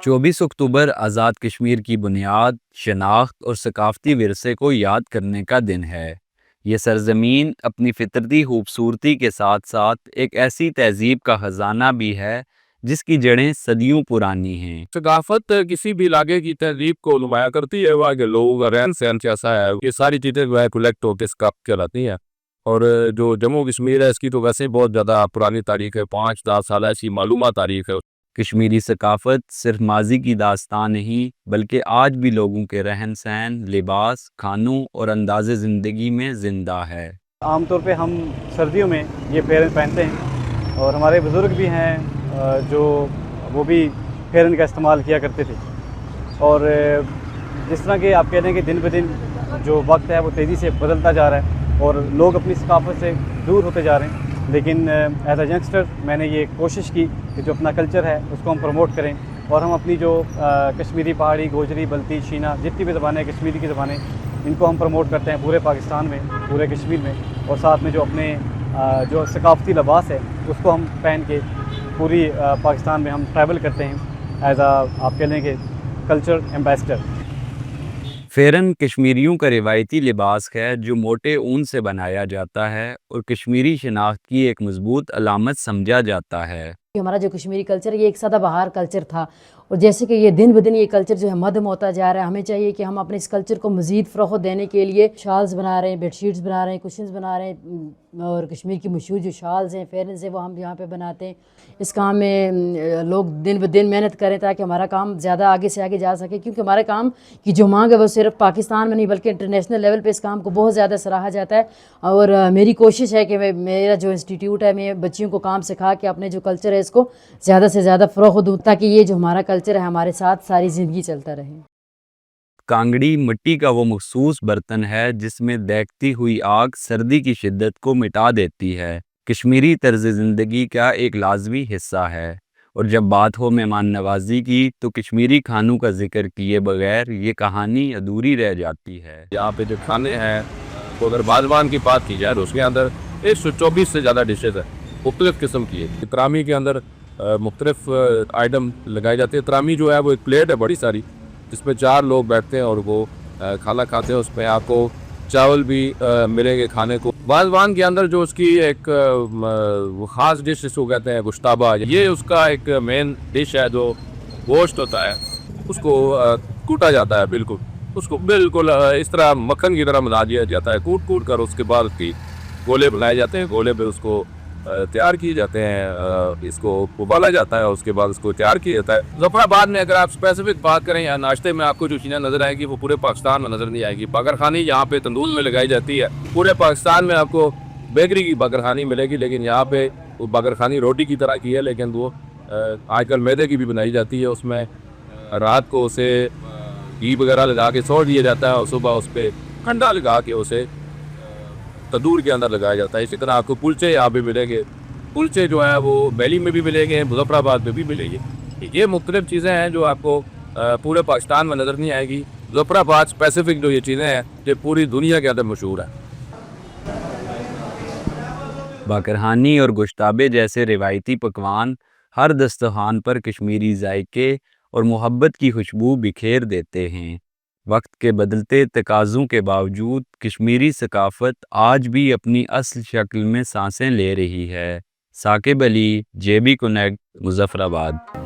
24 अक्टूबर आज़ाद कश्मीर की बुनियाद, शनाख्त और सकाफ़ती विरसे को याद करने का दिन है। ये सरज़मीन अपनी फ़ितरती खूबसूरती के साथ साथ एक ऐसी तहज़ीब का ख़जाना भी है जिसकी जड़ें सदियों पुरानी हैं। सकाफत किसी भी इलाके की तहजीब को नुमाया करती है। वहाँ के लोगों का रहन सहन कैसा है, ये सारी चीज़ें जो है कलेक्ट होकर सकाफत कहलाती हैं। और जो जम्मू कश्मीर है इसकी तो वैसे ही बहुत ज़्यादा पुरानी तारीख है, 5-10 साल ऐसी मालूमा तारीख है। कश्मीरी सकाफ़त सिर्फ माजी की दास्तान नहीं बल्कि आज भी लोगों के रहन सहन, लिबास, खानों और अंदाज़े ज़िंदगी में ज़िंदा है। आमतौर पे हम सर्दियों में ये फेरन पहनते हैं और हमारे बुज़ुर्ग भी हैं जो वो भी फेरन का इस्तेमाल किया करते थे। और जिस तरह के आप कह रहे हैं कि दिन ब दिन जो वक्त है वो तेज़ी से बदलता जा रहा है और लोग अपनी सकाफ़त से दूर होते जा रहे हैं, लेकिन एज अ यंगस्टर मैंने ये कोशिश की कि जो अपना कल्चर है उसको हम प्रमोट करें और हम अपनी जो कश्मीरी, पहाड़ी, गोजरी, बल्ती, शीना, जितनी भी ज़बानें कश्मीरी की ज़बानें, इनको हम प्रमोट करते हैं पूरे पाकिस्तान में, पूरे कश्मीर में। और साथ में जो अपने जो सकाफ़ती लिबास है उसको हम पहन के पूरी पाकिस्तान में हम ट्रैवल करते हैं एज आप कह लें कि कल्चर एम्बेसडर। फेरन कश्मीरियों का रिवायती लिबास है जो मोटे ऊन से बनाया जाता है और कश्मीरी शनाख्त की एक मजबूत अलामत समझा जाता है। हमारा जो कश्मीरी कल्चर है ये एक सदाबहार कल्चर था और जैसे कि ये दिन ब दिन ये कल्चर जो है मध्यम होता जा रहा है, हमें चाहिए कि हम अपने इस कल्चर को मज़ीद फ़रोग़ देने के लिए शाल्स बना रहे हैं, बेडशीट्स बना रहे हैं, कुशन्स बना रहे हैं और कश्मीर की मशहूर जो शाल्स हैं, फेरन्स हैं, वो हम यहाँ पे बनाते हैं। इस काम में लोग दिन ब दिन मेहनत करें ताकि हमारा काम ज़्यादा आगे से आगे जा सके, क्योंकि हमारे काम की जो मांग है वो सिर्फ पाकिस्तान में नहीं बल्कि इंटरनेशनल लेवल पे इस काम को बहुत ज़्यादा सराहा जाता है। और मेरी कोशिश है कि मेरा जो इंस्टीट्यूट है, मैं बच्चियों को काम सिखा के अपने जो कल्चर है इसको ज़्यादा से ज़्यादा फ़रोग़ दूँ ताकि ये जो हमारा कल्चर है हमारे साथ सारी ज़िंदगी चलता रहे। कांगड़ी मिट्टी का वो मखसूस बर्तन है जिसमें दहकती हुई आग सर्दी की शिद्दत को मिटा देती है। कश्मीरी तर्ज ज़िंदगी का एक लाजमी हिस्सा है। और जब बात हो मेहमान नवाजी की तो कश्मीरी खानों का जिक्र किए बगैर ये कहानी अधूरी रह जाती है। यहाँ पे जो खाने हैं, तो अगर वाजवान की बात की जाए तो उसके अंदर 124 से ज़्यादा डिशेज है, मुख्तलिफ़ किस्म की है। तरामी के अंदर मुख्तलिफ़ आइटम लगाए जाते हैं। तरामी जो है वो एक प्लेट है बड़ी सारी, जिसमें 4 लोग बैठते हैं और वो खाना खाते हैं। उसमें आपको चावल भी मिलेंगे खाने को। वाजवान के अंदर जो उसकी एक वो ख़ास डिश जिसको कहते हैं गुश्ताबा, ये उसका एक मेन डिश है। जो गोश्त होता है उसको कूटा जाता है, बिल्कुल उसको बिल्कुल इस तरह मक्खन की तरह बना दिया जाता है। कूट कर उसके बाद उसकी गोले बनाए जाते हैं। गोले पे उसको तैयार किए जाते हैं, इसको उबाला जाता है, उसके बाद उसको तैयार किया जाता है। ज़फ़राबाद में अगर आप स्पेसिफिक बात करें या नाश्ते में आपको जो चीज़ें नज़र आएगी वो पूरे पाकिस्तान में नज़र नहीं आएगी। बागरखानी यहाँ पे तंदूर में लगाई जाती है। पूरे पाकिस्तान में आपको बेकरी की बागरखानी मिलेगी, लेकिन यहाँ पे वो बागरखानी रोटी की तरह की है, लेकिन वो आजकल मैदे की भी बनाई जाती है। उसमें रात को उसे घी वगैरह लगा के छोड़ दिया जाता है और सुबह उस पर ठंडा लगा के उसे तंदूर के अंदर लगाया जाता है। इसी तरह आपको कुलचे यहाँ पे मिलेंगे। कुलचे जो है वो बैली में भी मिलेंगे, मुजफ्फराबाद में भी मिलेंगे। ये मुख्तलिफ चीज़ें हैं जो आपको पूरे पाकिस्तान में नज़र नहीं आएगी। मुजफ्फराबाद स्पेसिफिक जो ये चीज़ें हैं ये पूरी दुनिया के अंदर मशहूर है। बाकरहानी और गोश्ताबे जैसे रिवायती पकवान हर दस्तरखान पर कश्मीरी जायके और मोहब्बत की खुशबू बिखेर देते हैं। वक्त के बदलते तकाज़ों के बावजूद कश्मीरी सकाफ़त आज भी अपनी असल शक्ल में सांसें ले रही है। Saqib Ali, JB connect, Muzaffarabad.